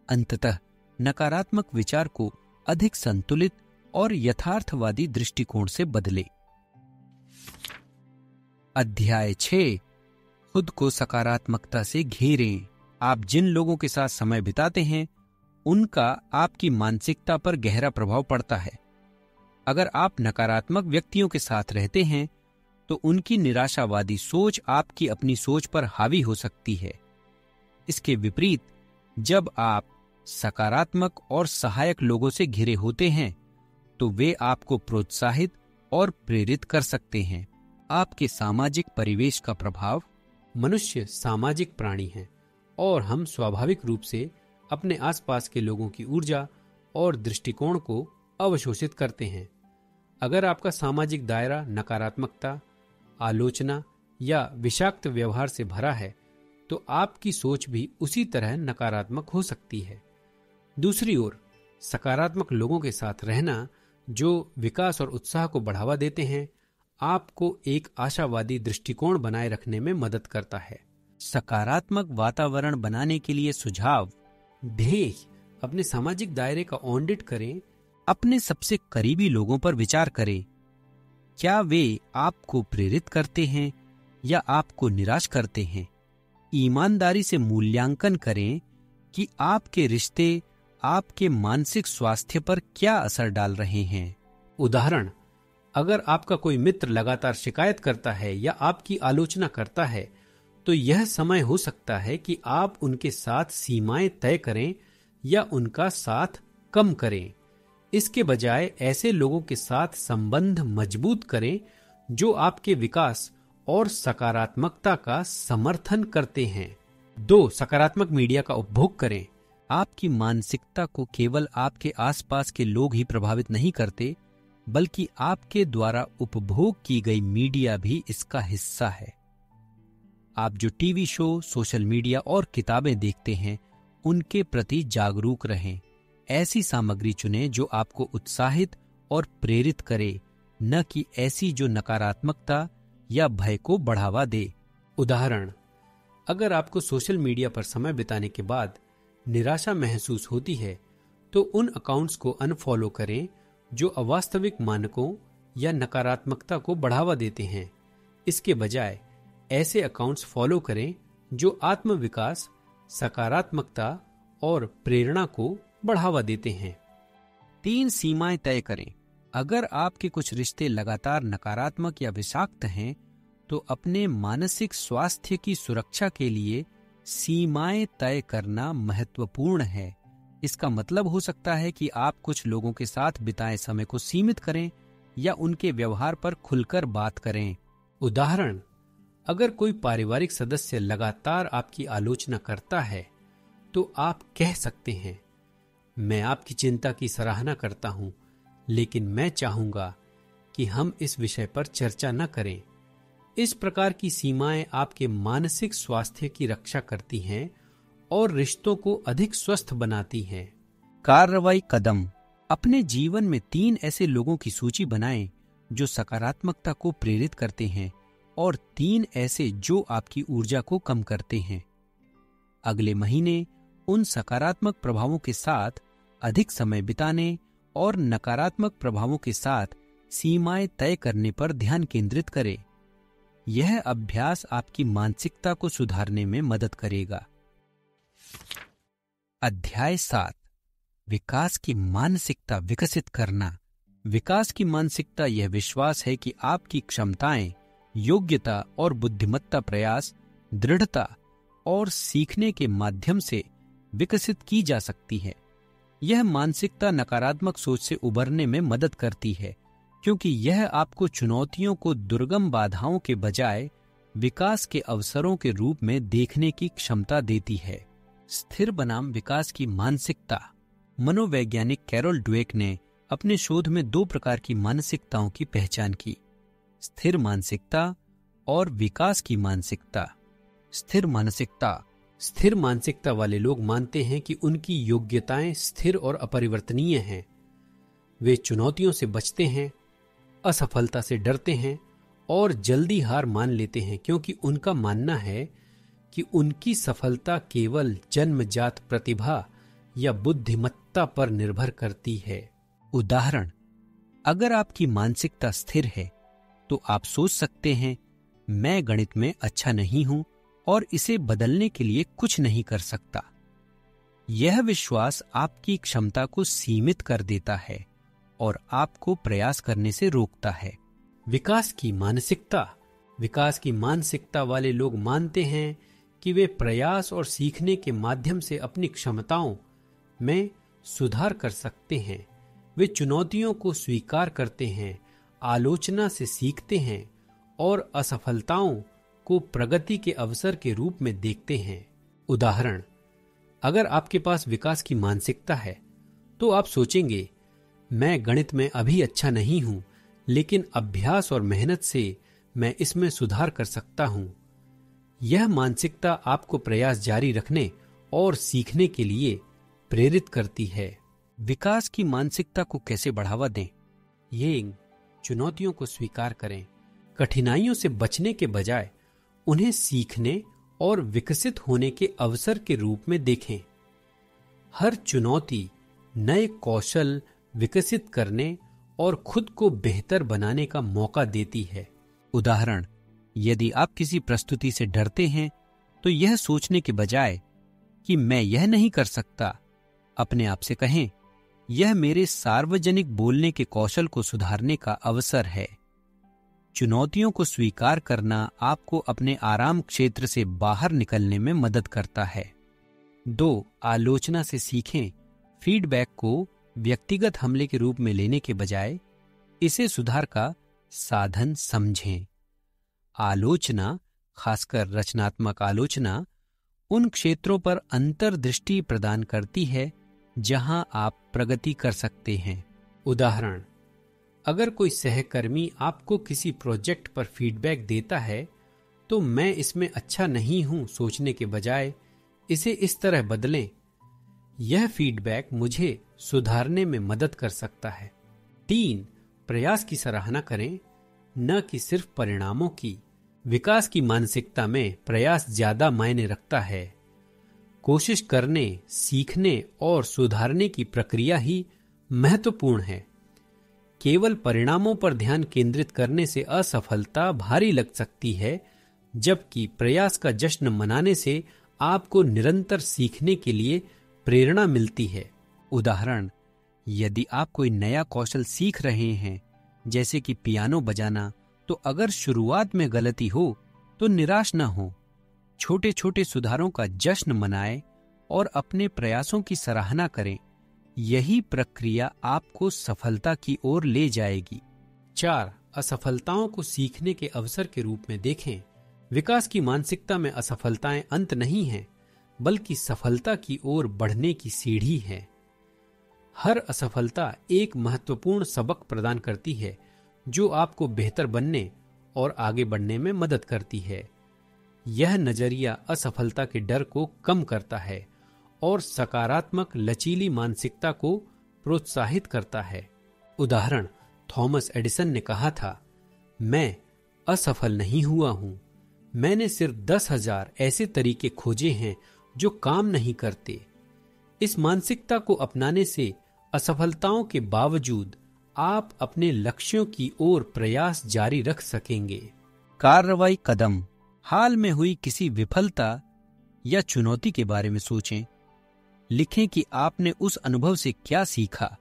अंततः नकारात्मक विचार को अधिक संतुलित और यथार्थवादी दृष्टिकोण से बदले। अध्याय 6 खुद को सकारात्मकता से घेरें। आप जिन लोगों के साथ समय बिताते हैं उनका आपकी मानसिकता पर गहरा प्रभाव पड़ता है। अगर आप नकारात्मक व्यक्तियों के साथ रहते हैं तो उनकी निराशावादी सोच आपकी अपनी सोच पर हावी हो सकती है। इसके विपरीत, जब आप सकारात्मक और सहायक लोगों से घिरे होते हैं तो वे आपको प्रोत्साहित और प्रेरित कर सकते हैं। आपके सामाजिक परिवेश का प्रभाव। मनुष्य सामाजिक प्राणी हैं और हम स्वाभाविक रूप से अपने आसपास के लोगों की ऊर्जा और दृष्टिकोण को अवशोषित करते हैं। अगर आपका सामाजिक दायरा नकारात्मकता, आलोचना या विषाक्त व्यवहार से भरा है तो आपकी सोच भी उसी तरह नकारात्मक हो सकती है। दूसरी ओर सकारात्मक लोगों के साथ रहना जो विकास और उत्साह को बढ़ावा देते हैं, आपको एक आशावादी दृष्टिकोण बनाए रखने में मदद करता है। सकारात्मक वातावरण बनाने के लिए सुझाव: ध्येय अपने सामाजिक दायरे का ऑडिट करें। अपने सबसे करीबी लोगों पर विचार करें। क्या वे आपको प्रेरित करते हैं या आपको निराश करते हैं? ईमानदारी से मूल्यांकन करें कि आपके रिश्ते आपके मानसिक स्वास्थ्य पर क्या असर डाल रहे हैं। उदाहरण, अगर आपका कोई मित्र लगातार शिकायत करता है या आपकी आलोचना करता है तो यह समय हो सकता है कि आप उनके साथ सीमाएं तय करें या उनका साथ कम करें। इसके बजाय ऐसे लोगों के साथ संबंध मजबूत करें जो आपके विकास और सकारात्मकता का समर्थन करते हैं। 2. सकारात्मक मीडिया का उपभोग करें। आपकी मानसिकता को केवल आपके आसपास के लोग ही प्रभावित नहीं करते, बल्कि आपके द्वारा उपभोग की गई मीडिया भी इसका हिस्सा है। आप जो टीवी शो, सोशल मीडिया और किताबें देखते हैं, उनके प्रति जागरूक रहें। ऐसी सामग्री चुनें जो आपको उत्साहित और प्रेरित करे, न कि ऐसी जो नकारात्मकता या भय को बढ़ावा दे। उदाहरण, अगर आपको सोशल मीडिया पर समय बिताने के बाद निराशा महसूस होती है तो उन अकाउंट्स को अनफॉलो करें जो अवास्तविक मानकों या नकारात्मकता को बढ़ावा देते हैं। इसके बजाय ऐसे अकाउंट्स फॉलो करें जो आत्मविकास, सकारात्मकता और प्रेरणा को बढ़ावा देते हैं। 3 सीमाएं तय करें। अगर आपके कुछ रिश्ते लगातार नकारात्मक या विषाक्त हैं, तो अपने मानसिक स्वास्थ्य की सुरक्षा के लिए सीमाएं तय करना महत्वपूर्ण है। इसका मतलब हो सकता है कि आप कुछ लोगों के साथ बिताए समय को सीमित करें या उनके व्यवहार पर खुलकर बात करें। उदाहरण, अगर कोई पारिवारिक सदस्य लगातार आपकी आलोचना करता है तो आप कह सकते हैं, मैं आपकी चिंता की सराहना करता हूं, लेकिन मैं चाहूंगा कि हम इस विषय पर चर्चा न करें। इस प्रकार की सीमाएं आपके मानसिक स्वास्थ्य की रक्षा करती हैं और रिश्तों को अधिक स्वस्थ बनाती हैं। कार्रवाई कदम: अपने जीवन में 3 ऐसे लोगों की सूची बनाएं जो सकारात्मकता को प्रेरित करते हैं और 3 ऐसे जो आपकी ऊर्जा को कम करते हैं। अगले महीने उन सकारात्मक प्रभावों के साथ अधिक समय बिताने और नकारात्मक प्रभावों के साथ सीमाएं तय करने पर ध्यान केंद्रित करें। यह अभ्यास आपकी मानसिकता को सुधारने में मदद करेगा। अध्याय 7: विकास की मानसिकता विकसित करना। विकास की मानसिकता यह विश्वास है कि आपकी क्षमताएं, योग्यता और बुद्धिमत्ता प्रयास, दृढ़ता और सीखने के माध्यम से विकसित की जा सकती है। यह मानसिकता नकारात्मक सोच से उबरने में मदद करती है, क्योंकि यह आपको चुनौतियों को दुर्गम बाधाओं के बजाय विकास के अवसरों के रूप में देखने की क्षमता देती है। स्थिर बनाम विकास की मानसिकता। मनोवैज्ञानिक कैरोल ड्वेक ने अपने शोध में 2 प्रकार की मानसिकताओं की पहचान की: स्थिर मानसिकता और विकास की मानसिकता। स्थिर मानसिकता वाले लोग मानते हैं कि उनकी योग्यताएं स्थिर और अपरिवर्तनीय हैं। वे चुनौतियों से बचते हैं, असफलता से डरते हैं और जल्दी हार मान लेते हैं, क्योंकि उनका मानना है कि उनकी सफलता केवल जन्मजात प्रतिभा या बुद्धिमत्ता पर निर्भर करती है। उदाहरण, अगर आपकी मानसिकता स्थिर है तो आप सोच सकते हैं, मैं गणित में अच्छा नहीं हूं और इसे बदलने के लिए कुछ नहीं कर सकता। यह विश्वास आपकी क्षमता को सीमित कर देता है और आपको प्रयास करने से रोकता है। विकास की मानसिकता वाले लोग मानते हैं कि वे प्रयास और सीखने के माध्यम से अपनी क्षमताओं में सुधार कर सकते हैं। वे चुनौतियों को स्वीकार करते हैं, आलोचना से सीखते हैं और असफलताओं को प्रगति के अवसर के रूप में देखते हैं। उदाहरण, अगर आपके पास विकास की मानसिकता है तो आप सोचेंगे, मैं गणित में अभी अच्छा नहीं हूं, लेकिन अभ्यास और मेहनत से मैं इसमें सुधार कर सकता हूं। यह मानसिकता आपको प्रयास जारी रखने और सीखने के लिए प्रेरित करती है। विकास की मानसिकता को कैसे बढ़ावा दें? ये चुनौतियों को स्वीकार करें। कठिनाइयों से बचने के बजाय उन्हें सीखने और विकसित होने के अवसर के रूप में देखें। हर चुनौती नए कौशल विकसित करने और खुद को बेहतर बनाने का मौका देती है। उदाहरण, यदि आप किसी प्रस्तुति से डरते हैं तो यह सोचने के बजाय कि मैं यह नहीं कर सकता, अपने आप से कहें, यह मेरे सार्वजनिक बोलने के कौशल को सुधारने का अवसर है। चुनौतियों को स्वीकार करना आपको अपने आराम क्षेत्र से बाहर निकलने में मदद करता है। 2. आलोचना से सीखें। फीडबैक को व्यक्तिगत हमले के रूप में लेने के बजाय इसे सुधार का साधन समझें। आलोचना, खासकर रचनात्मक आलोचना, उन क्षेत्रों पर अंतर्दृष्टि प्रदान करती है जहां आप प्रगति कर सकते हैं। उदाहरण, अगर कोई सहकर्मी आपको किसी प्रोजेक्ट पर फीडबैक देता है तो मैं इसमें अच्छा नहीं हूं सोचने के बजाय इसे इस तरह बदलें, यह फीडबैक मुझे सुधारने में मदद कर सकता है। 3. प्रयास की सराहना करें, न कि सिर्फ परिणामों की। विकास की मानसिकता में प्रयास ज्यादा मायने रखता है। कोशिश करने, सीखने और सुधारने की प्रक्रिया ही महत्वपूर्ण है। केवल परिणामों पर ध्यान केंद्रित करने से असफलता भारी लग सकती है, जबकि प्रयास का जश्न मनाने से आपको निरंतर सीखने के लिए प्रेरणा मिलती है। उदाहरण, यदि आप कोई नया कौशल सीख रहे हैं, जैसे कि पियानो बजाना, तो अगर शुरुआत में गलती हो तो निराश न हो। छोटे छोटे सुधारों का जश्न मनाएं और अपने प्रयासों की सराहना करें। यही प्रक्रिया आपको सफलता की ओर ले जाएगी। 4. असफलताओं को सीखने के अवसर के रूप में देखें। विकास की मानसिकता में असफलताएं अंत नहीं हैं, बल्कि सफलता की ओर बढ़ने की सीढ़ी है। हर असफलता एक महत्वपूर्ण सबक प्रदान करती है जो आपको बेहतर बनने और आगे बढ़ने में मदद करती है। यह नजरिया असफलता के डर को कम करता है और सकारात्मक लचीली मानसिकता को प्रोत्साहित करता है। उदाहरण, थॉमस एडिसन ने कहा था, मैं असफल नहीं हुआ हूं, मैंने सिर्फ 10,000 ऐसे तरीके खोजे हैं जो काम नहीं करते। इस मानसिकता को अपनाने से असफलताओं के बावजूद आप अपने लक्ष्यों की ओर प्रयास जारी रख सकेंगे। कार्रवाई कदम। हाल में हुई किसी विफलता या चुनौती के बारे में सोचें। लिखें कि आपने उस अनुभव से क्या सीखा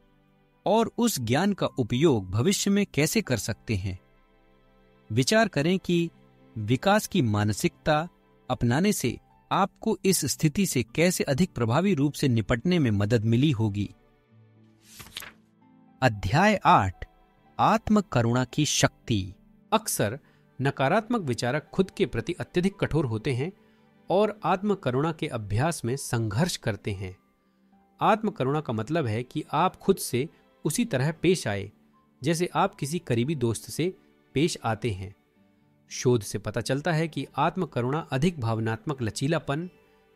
और उस ज्ञान का उपयोग भविष्य में कैसे कर सकते हैं। विचार करें कि विकास की मानसिकता अपनाने से आपको इस स्थिति से कैसे अधिक प्रभावी रूप से निपटने में मदद मिली होगी। अध्याय 8, आत्म करुणा की शक्ति। अक्सर नकारात्मक विचारक खुद के प्रति अत्यधिक कठोर होते हैं और आत्म करुणा के अभ्यास में संघर्ष करते हैं। आत्म करुणा का मतलब है कि आप खुद से उसी तरह पेश आए जैसे आप किसी करीबी दोस्त से पेश आते हैं। शोध से पता चलता है कि आत्म करुणा अधिक भावनात्मक लचीलापन,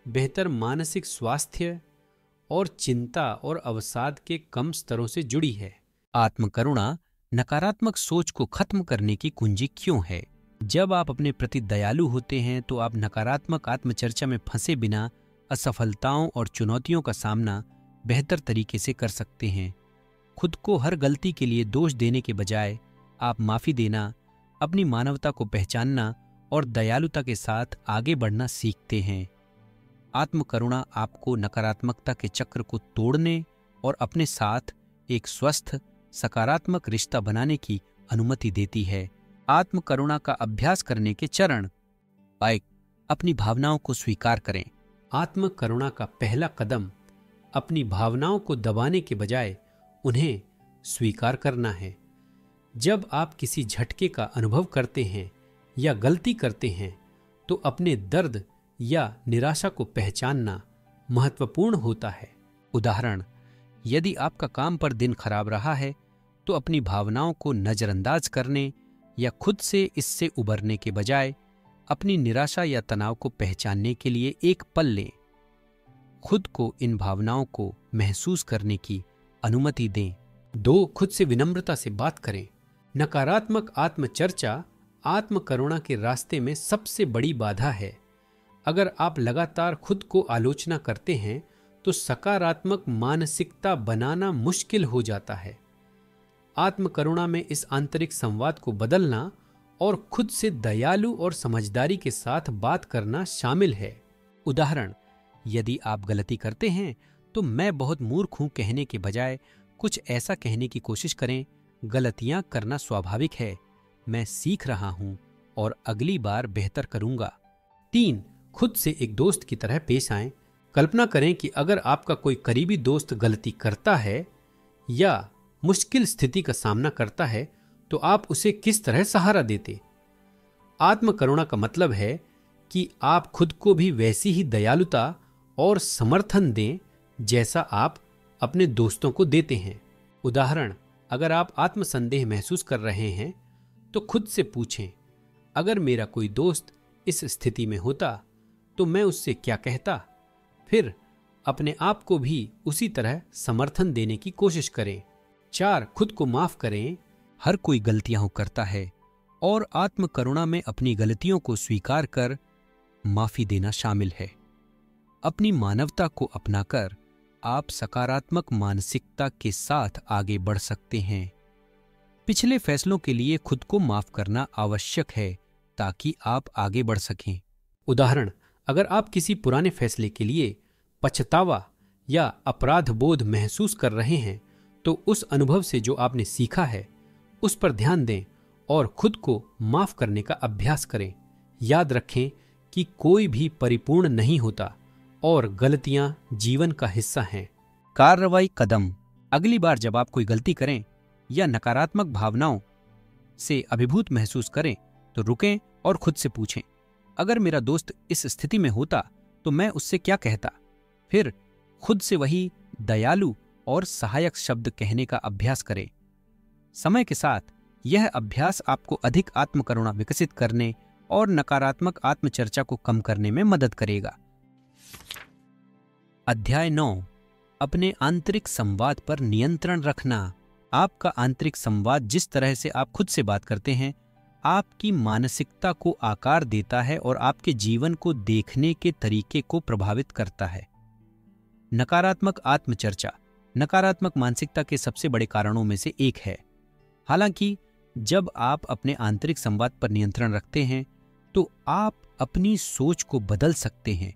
बेहतर मानसिक स्वास्थ्य और चिंता और अवसाद के कम स्तरों से जुड़ी है। आत्म करुणा नकारात्मक सोच को खत्म करने की कुंजी क्यों है? जब आप अपने प्रति दयालु होते हैं तो आप नकारात्मक आत्मचर्चा में फंसे बिना असफलताओं और चुनौतियों का सामना बेहतर तरीके से कर सकते हैं। खुद को हर गलती के लिए दोष देने के बजाय आप माफी देना, अपनी मानवता को पहचानना और दयालुता के साथ आगे बढ़ना सीखते हैं। आत्म करुणा आपको नकारात्मकता के चक्र को तोड़ने और अपने साथ एक स्वस्थ सकारात्मक रिश्ता बनाने की अनुमति देती है। आत्म करुणा का अभ्यास करने के चरण। 1. अपनी भावनाओं को स्वीकार करें। आत्म करुणा का पहला कदम अपनी भावनाओं को दबाने के बजाय उन्हें स्वीकार करना है। जब आप किसी झटके का अनुभव करते हैं या गलती करते हैं तो अपने दर्द या निराशा को पहचानना महत्वपूर्ण होता है। उदाहरण, यदि आपका काम पर दिन खराब रहा है तो अपनी भावनाओं को नजरअंदाज करने या खुद से इससे उबरने के बजाय अपनी निराशा या तनाव को पहचानने के लिए एक पल लें। खुद को इन भावनाओं को महसूस करने की अनुमति दें। 2. खुद से विनम्रता से बात करें। नकारात्मक आत्मचर्चा आत्मकरुणा के रास्ते में सबसे बड़ी बाधा है। अगर आप लगातार खुद को आलोचना करते हैं तो सकारात्मक मानसिकता बनाना मुश्किल हो जाता है। आत्मकरुणा में इस आंतरिक संवाद को बदलना और खुद से दयालु और समझदारी के साथ बात करना शामिल है। उदाहरण, यदि आप गलती करते हैं तो मैं बहुत मूर्ख हूं कहने के बजाय कुछ ऐसा कहने की कोशिश करें, गलतियां करना स्वाभाविक है, मैं सीख रहा हूं और अगली बार बेहतर करूंगा। 3. खुद से एक दोस्त की तरह पेश आएं। कल्पना करें कि अगर आपका कोई करीबी दोस्त गलती करता है या मुश्किल स्थिति का सामना करता है तो आप उसे किस तरह सहारा देते। आत्मकरुणा का मतलब है कि आप खुद को भी वैसी ही दयालुता और समर्थन दें जैसा आप अपने दोस्तों को देते हैं। उदाहरण, अगर आप आत्मसंदेह महसूस कर रहे हैं तो खुद से पूछें, अगर मेरा कोई दोस्त इस स्थिति में होता तो मैं उससे क्या कहता। फिर अपने आप को भी उसी तरह समर्थन देने की कोशिश करें। 4. खुद को माफ करें। हर कोई गलतियां करता है और आत्मकरुणा में अपनी गलतियों को स्वीकार कर माफी देना शामिल है। अपनी मानवता को अपनाकर आप सकारात्मक मानसिकता के साथ आगे बढ़ सकते हैं। पिछले फैसलों के लिए खुद को माफ करना आवश्यक है ताकि आप आगे बढ़ सकें। उदाहरण, अगर आप किसी पुराने फैसले के लिए पछतावा या अपराध बोध महसूस कर रहे हैं तो उस अनुभव से जो आपने सीखा है उस पर ध्यान दें और खुद को माफ करने का अभ्यास करें। याद रखें कि कोई भी परिपूर्ण नहीं होता और गलतियां जीवन का हिस्सा हैं। कार्रवाई कदम। अगली बार जब आप कोई गलती करें या नकारात्मक भावनाओं से अभिभूत महसूस करें तो रुकें और खुद से पूछें, अगर मेरा दोस्त इस स्थिति में होता तो मैं उससे क्या कहता। फिर खुद से वही दयालु और सहायक शब्द कहने का अभ्यास करें। समय के साथ यह अभ्यास आपको अधिक आत्मकरुणा विकसित करने और नकारात्मक आत्मचर्चा को कम करने में मदद करेगा। अध्याय 9, अपने आंतरिक संवाद पर नियंत्रण रखना। आपका आंतरिक संवाद जिस तरह से आप खुद से बात करते हैं आपकी मानसिकता को आकार देता है और आपके जीवन को देखने के तरीके को प्रभावित करता है। नकारात्मक आत्मचर्चा नकारात्मक मानसिकता के सबसे बड़े कारणों में से एक है। हालांकि जब आप अपने आंतरिक संवाद पर नियंत्रण रखते हैं तो आप अपनी सोच को बदल सकते हैं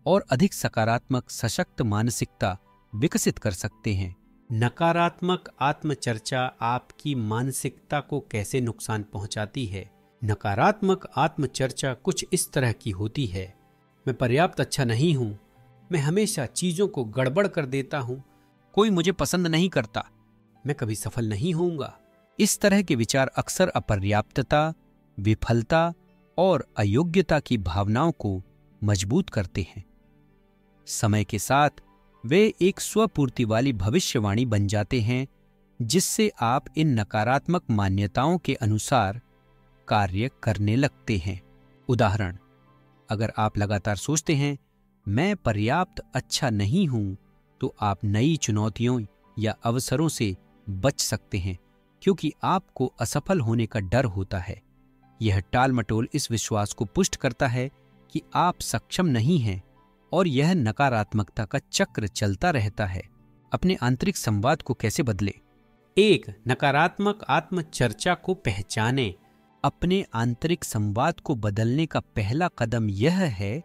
और अधिक सकारात्मक सशक्त मानसिकता विकसित कर सकते हैं। नकारात्मक आत्मचर्चा आपकी मानसिकता को कैसे नुकसान पहुंचाती है। नकारात्मक आत्मचर्चा कुछ इस तरह की होती है, मैं पर्याप्त अच्छा नहीं हूं, मैं हमेशा चीजों को गड़बड़ कर देता हूं, कोई मुझे पसंद नहीं करता, मैं कभी सफल नहीं होऊंगा। इस तरह के विचार अक्सर अपर्याप्तता, विफलता और अयोग्यता की भावनाओं को मजबूत करते हैं। समय के साथ वे एक स्वपूर्ति वाली भविष्यवाणी बन जाते हैं जिससे आप इन नकारात्मक मान्यताओं के अनुसार कार्य करने लगते हैं। उदाहरण, अगर आप लगातार सोचते हैं मैं पर्याप्त अच्छा नहीं हूं तो आप नई चुनौतियों या अवसरों से बच सकते हैं क्योंकि आपको असफल होने का डर होता है। यह टालमटोल इस विश्वास को पुष्ट करता है कि आप सक्षम नहीं हैं और यह नकारात्मकता का चक्र चलता रहता है। अपने आंतरिक संवाद को कैसे बदले? 1. नकारात्मक आत्मचर्चा को पहचानें। अपने आंतरिक संवाद को बदलने का पहला कदम यह है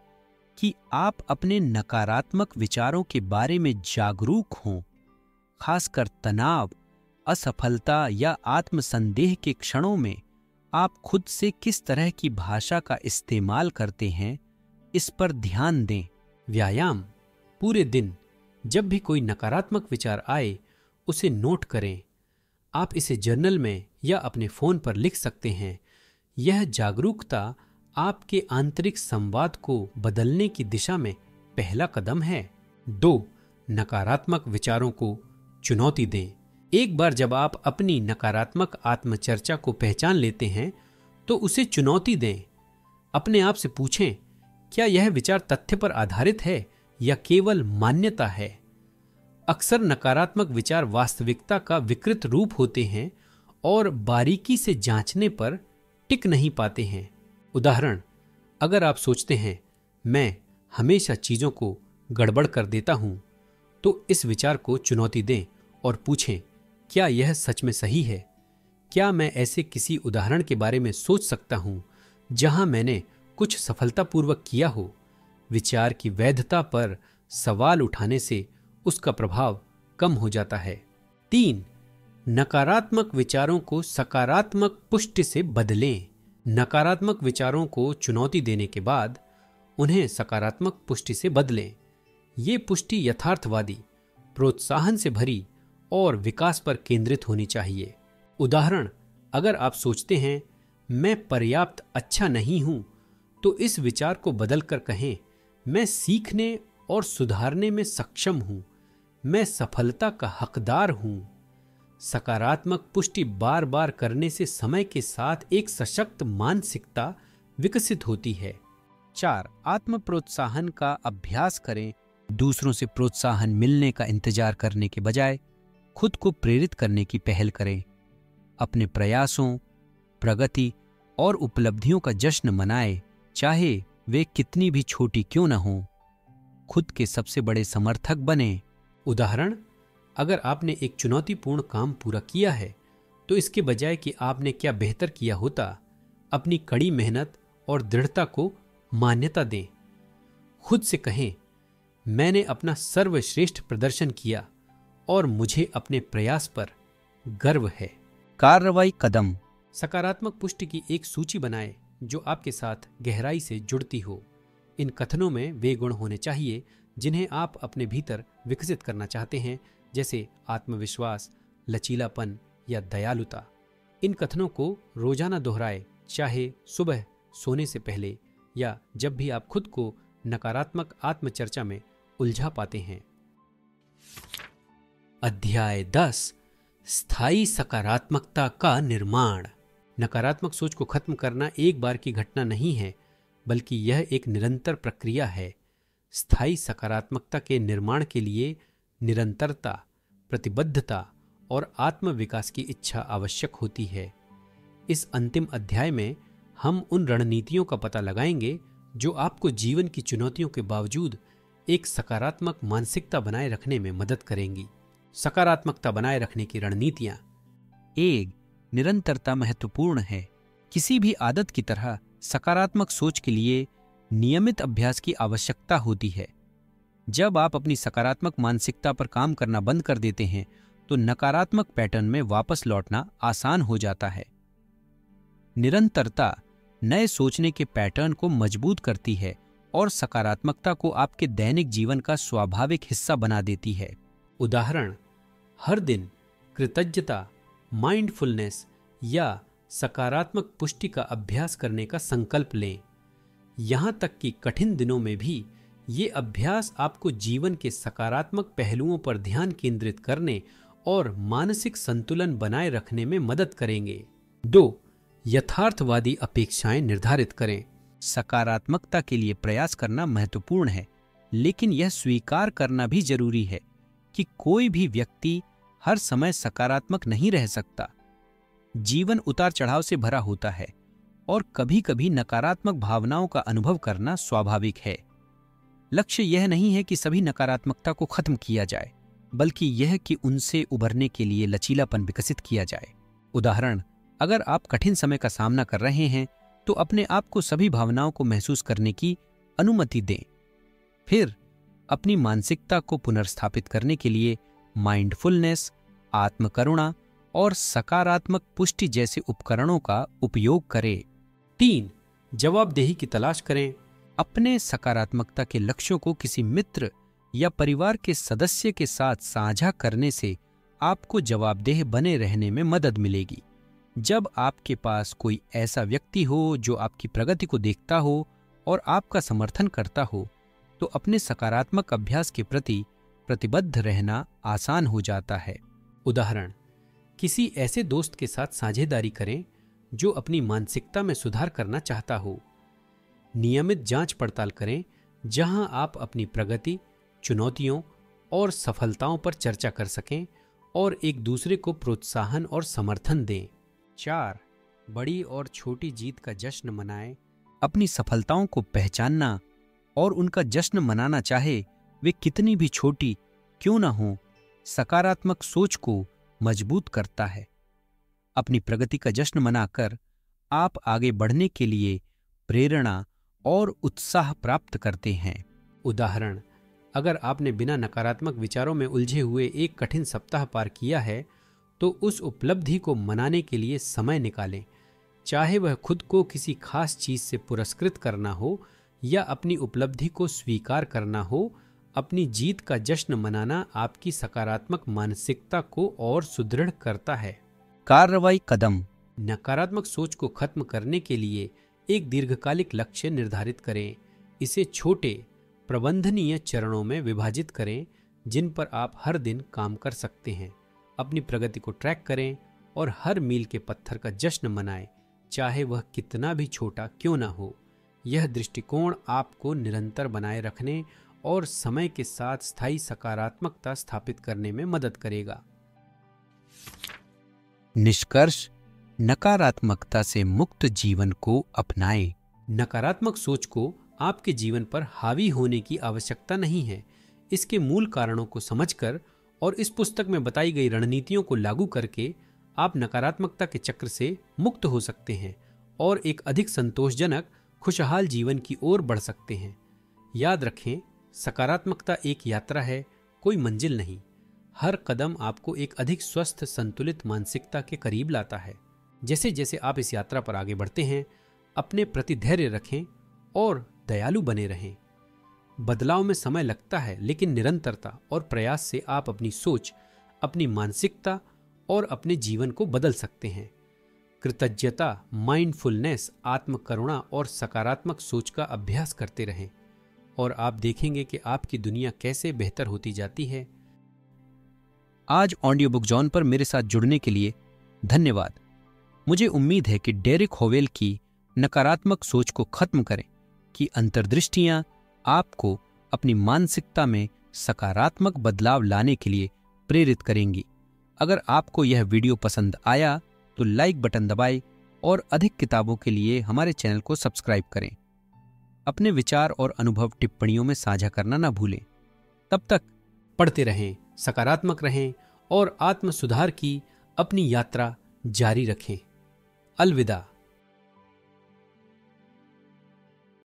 कि आप अपने नकारात्मक विचारों के बारे में जागरूक हों। खासकर तनाव, असफलता या आत्मसंदेह के क्षणों में आप खुद से किस तरह की भाषा का इस्तेमाल करते हैं, इस पर ध्यान दें। व्यायाम, पूरे दिन जब भी कोई नकारात्मक विचार आए उसे नोट करें। आप इसे जर्नल में या अपने फोन पर लिख सकते हैं। यह जागरूकता आपके आंतरिक संवाद को बदलने की दिशा में पहला कदम है। 2. नकारात्मक विचारों को चुनौती दें। एक बार जब आप अपनी नकारात्मक आत्मचर्चा को पहचान लेते हैं तो उसे चुनौती दें। अपने आप से पूछें, क्या यह विचार तथ्य पर आधारित है या केवल मान्यता है? अक्सर नकारात्मक विचार वास्तविकता का विकृत रूप होते हैं और बारीकी से जांचने पर टिक नहीं पाते हैं। उदाहरण, अगर आप सोचते हैं मैं हमेशा चीजों को गड़बड़ कर देता हूं, तो इस विचार को चुनौती दें और पूछें, क्या यह सच में सही है? क्या मैं ऐसे किसी उदाहरण के बारे में सोच सकता हूं जहां मैंने कुछ सफलतापूर्वक किया हो? विचार की वैधता पर सवाल उठाने से उसका प्रभाव कम हो जाता है। 3. नकारात्मक विचारों को सकारात्मक पुष्टि से बदलें। नकारात्मक विचारों को चुनौती देने के बाद उन्हें सकारात्मक पुष्टि से बदलें। ये पुष्टि यथार्थवादी, प्रोत्साहन से भरी और विकास पर केंद्रित होनी चाहिए। उदाहरण, अगर आप सोचते हैं मैं पर्याप्त अच्छा नहीं हूं, तो इस विचार को बदलकर कहें, मैं सीखने और सुधारने में सक्षम हूं, मैं सफलता का हकदार हूं। सकारात्मक पुष्टि बार बार करने से समय के साथ एक सशक्त मानसिकता विकसित होती है। 4. आत्म प्रोत्साहन का अभ्यास करें। दूसरों से प्रोत्साहन मिलने का इंतजार करने के बजाय खुद को प्रेरित करने की पहल करें। अपने प्रयासों, प्रगति और उपलब्धियों का जश्न मनाएं, चाहे वे कितनी भी छोटी क्यों न हों। खुद के सबसे बड़े समर्थक बनें। उदाहरण, अगर आपने एक चुनौतीपूर्ण काम पूरा किया है, तो इसके बजाय कि आपने क्या बेहतर किया होता, अपनी कड़ी मेहनत और दृढ़ता को मान्यता दें। खुद से कहें, मैंने अपना सर्वश्रेष्ठ प्रदर्शन किया और मुझे अपने प्रयास पर गर्व है। कार्रवाई कदम। सकारात्मक पुष्टि की एक सूची बनाएं जो आपके साथ गहराई से जुड़ती हो। इन कथनों में वे गुण होने चाहिए जिन्हें आप अपने भीतर विकसित करना चाहते हैं, जैसे आत्मविश्वास, लचीलापन या दयालुता। इन कथनों को रोजाना दोहराएं, चाहे सुबह सोने से पहले या जब भी आप खुद को नकारात्मक आत्मचर्चा में उलझा पाते हैं। अध्याय 10, स्थायी सकारात्मकता का निर्माण। नकारात्मक सोच को खत्म करना एक बार की घटना नहीं है, बल्कि यह एक निरंतर प्रक्रिया है। स्थायी सकारात्मकता के निर्माण के लिए निरंतरता, प्रतिबद्धता और आत्मविकास की इच्छा आवश्यक होती है। इस अंतिम अध्याय में हम उन रणनीतियों का पता लगाएंगे जो आपको जीवन की चुनौतियों के बावजूद एक सकारात्मक मानसिकता बनाए रखने में मदद करेंगी। सकारात्मकता बनाए रखने की रणनीतियां। 1. निरंतरता महत्वपूर्ण है। किसी भी आदत की तरह सकारात्मक सोच के लिए नियमित अभ्यास की आवश्यकता होती है। जब आप अपनी सकारात्मक मानसिकता पर काम करना बंद कर देते हैं, तो नकारात्मक पैटर्न में वापस लौटना आसान हो जाता है। निरंतरता नए सोचने के पैटर्न को मजबूत करती है और सकारात्मकता को आपके दैनिक जीवन का स्वाभाविक हिस्सा बना देती है। उदाहरण, हर दिन कृतज्ञता, माइंडफुलनेस या सकारात्मक पुष्टि का अभ्यास करने का संकल्प लें। यहां तक कि कठिन दिनों में भी ये अभ्यास आपको जीवन के सकारात्मक पहलुओं पर ध्यान केंद्रित करने और मानसिक संतुलन बनाए रखने में मदद करेंगे। 2. यथार्थवादी अपेक्षाएं निर्धारित करें। सकारात्मकता के लिए प्रयास करना महत्वपूर्ण है, लेकिन यह स्वीकार करना भी जरूरी है कि कोई भी व्यक्ति हर समय सकारात्मक नहीं रह सकता। जीवन उतार चढ़ाव से भरा होता है और कभी कभी नकारात्मक भावनाओं का अनुभव करना स्वाभाविक है। लक्ष्य यह नहीं है कि सभी नकारात्मकता को खत्म किया जाए, बल्कि यह कि उनसे उबरने के लिए लचीलापन विकसित किया जाए। उदाहरण, अगर आप कठिन समय का सामना कर रहे हैं, तो अपने आप को सभी भावनाओं को महसूस करने की अनुमति दें। फिर अपनी मानसिकता को पुनर्स्थापित करने के लिए माइंडफुलनेस, आत्मकरुणा और सकारात्मक पुष्टि जैसे उपकरणों का उपयोग करें। 3. जवाबदेही की तलाश करें। अपने सकारात्मकता के लक्ष्यों को किसी मित्र या परिवार के सदस्य के साथ साझा करने से आपको जवाबदेह बने रहने में मदद मिलेगी। जब आपके पास कोई ऐसा व्यक्ति हो जो आपकी प्रगति को देखता हो और आपका समर्थन करता हो, तो अपने सकारात्मक अभ्यास के प्रति प्रतिबद्ध रहना आसान हो जाता है। उदाहरण, किसी ऐसे दोस्त के साथ साझेदारी करें जो अपनी मानसिकता में सुधार करना चाहता हो। नियमित जांच पड़ताल करें जहां आप अपनी प्रगति, चुनौतियों और सफलताओं पर चर्चा कर सकें और एक दूसरे को प्रोत्साहन और समर्थन दें। 4. बड़ी और छोटी जीत का जश्न मनाएं। अपनी सफलताओं को पहचानना और उनका जश्न मनाना, चाहे वे कितनी भी छोटी क्यों ना हो, सकारात्मक सोच को मजबूत करता है। अपनी प्रगति का जश्न मनाकर आप आगे बढ़ने के लिए प्रेरणा और उत्साह प्राप्त करते हैं। उदाहरण, अगर आपने बिना नकारात्मक विचारों में उलझे हुए एक कठिन सप्ताह पार किया है, तो उस उपलब्धि को मनाने के लिए समय निकालें, चाहे वह खुद को किसी खास चीज से पुरस्कृत करना हो या अपनी उपलब्धि को स्वीकार करना हो। अपनी जीत का जश्न मनाना आपकी सकारात्मक मानसिकता को और सुदृढ़ करता है। कार्रवाई कदम। नकारात्मक सोच को खत्म करने के लिए एक दीर्घकालिक लक्ष्य निर्धारित करें। इसे छोटे, प्रबंधनीय चरणों में विभाजित करें जिन पर आप हर दिन काम कर सकते हैं। अपनी प्रगति को ट्रैक करें और हर मील के पत्थर का जश्न मनाएं, चाहे वह कितना भी छोटा क्यों ना हो। यह दृष्टिकोण आपको निरंतर बनाए रखने और समय के साथ स्थायी सकारात्मकता स्थापित करने में मदद करेगा। निष्कर्ष, नकारात्मकता से मुक्त जीवन को अपनाएं। नकारात्मक सोच को आपके जीवन पर हावी होने की आवश्यकता नहीं है। इसके मूल कारणों को समझकर और इस पुस्तक में बताई गई रणनीतियों को लागू करके आप नकारात्मकता के चक्र से मुक्त हो सकते हैं और एक अधिक संतोषजनक, खुशहाल जीवन की ओर बढ़ सकते हैं। याद रखें, सकारात्मकता एक यात्रा है, कोई मंजिल नहीं। हर कदम आपको एक अधिक स्वस्थ, संतुलित मानसिकता के करीब लाता है। जैसे जैसे आप इस यात्रा पर आगे बढ़ते हैं, अपने प्रति धैर्य रखें और दयालु बने रहें। बदलाव में समय लगता है, लेकिन निरंतरता और प्रयास से आप अपनी सोच, अपनी मानसिकता और अपने जीवन को बदल सकते हैं। कृतज्ञता, माइंडफुलनेस, आत्मकरुणा और सकारात्मक सोच का अभ्यास करते रहें और आप देखेंगे कि आपकी दुनिया कैसे बेहतर होती जाती है। आज ऑडियो बुक जॉन पर मेरे साथ जुड़ने के लिए धन्यवाद। मुझे उम्मीद है कि डेरिक होवेल की नकारात्मक सोच को खत्म करें कि अंतर्दृष्टियां आपको अपनी मानसिकता में सकारात्मक बदलाव लाने के लिए प्रेरित करेंगी। अगर आपको यह वीडियो पसंद आया तो लाइक बटन दबाएं और अधिक किताबों के लिए हमारे चैनल को सब्सक्राइब करें। अपने विचार और अनुभव टिप्पणियों में साझा करना ना भूलें। तब तक पढ़ते रहें, सकारात्मक रहें और आत्म सुधार की अपनी यात्रा जारी रखें। अलविदा।